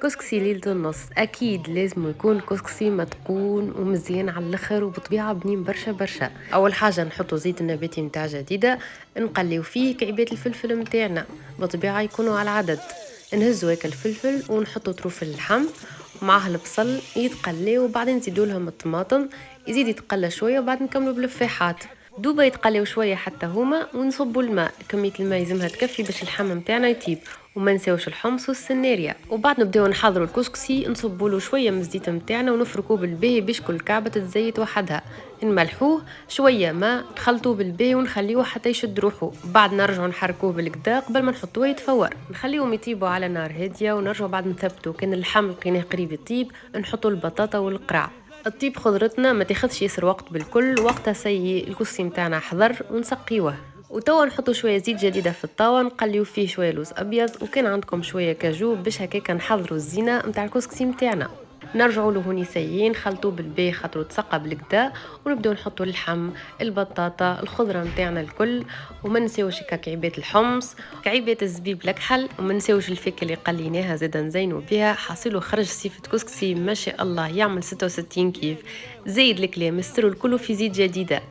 كسكسي ليلة النص أكيد لازم يكون كسكسي متقون ومزيان على الآخر وبطبيعة بنين برشا برشا. أول حاجة نحطو زيت النباتي متاع جديدة، نقليو فيه كعبات الفلفل متاعنا بطبيعة يكونوا على العدد. نهزو هيك الفلفل ونحطو طروف اللحم ومعاه البصل يتقلي، وبعدين نزيدو لهم الطماطم يزيد يتقلى شوية، وبعد نكملو بالفاحات دوبا يتقليو شوية حتى هما، ونصبوا الماء كمية الماء لازمها تكفي باش اللحم متاعنا يطيب. وما نساوش الحمص والسناريا. وبعد نبداو نحضروا الكسكسي، نصبوا له شويه من الزيت نتاعنا ونفركوه بالباهي باش كل كعبه تتزيت وحدها. نملحوه شويه ما نخلطوه بالباهي ونخليوه حتى يشد روحه. بعد نرجعوا نحركوه بالكدا قبل ما نحطوه يتفور، نخليهم يطيبوا على نار هاديه، ونرجعوا بعد نثبتوا. كان اللحم لقيناه قريب يطيب نحطوا البطاطا والقرع. الطيب خضرتنا ما تاخذش ياسر وقت، بالكل وقتها سي الكسكسي متاعنا حضر ونسقيوه. وتوا نحطوا شويه زيت جديده في الطاوه، نقليو فيه شويه لوز ابيض، وكان عندكم شويه كاجو باش هكاك نحضروا الزينه نتاع الكسكسي متاعنا. نرجعوا له هوني سيين خلطوه بالباهي خاطرو تسقى بالكدا، ونبداو نحطوا اللحم البطاطا الخضره متاعنا الكل. وما نساوش كعبات الحمص كعبات الزبيب الكحل، وما نساوش الفاكهه اللي قليناها زاده نزينوا بها. حاصله خرج صيفه كسكسي ما شاء الله يعمل 66 كيف. زايد الكلام استروا الكل في زيت جديده.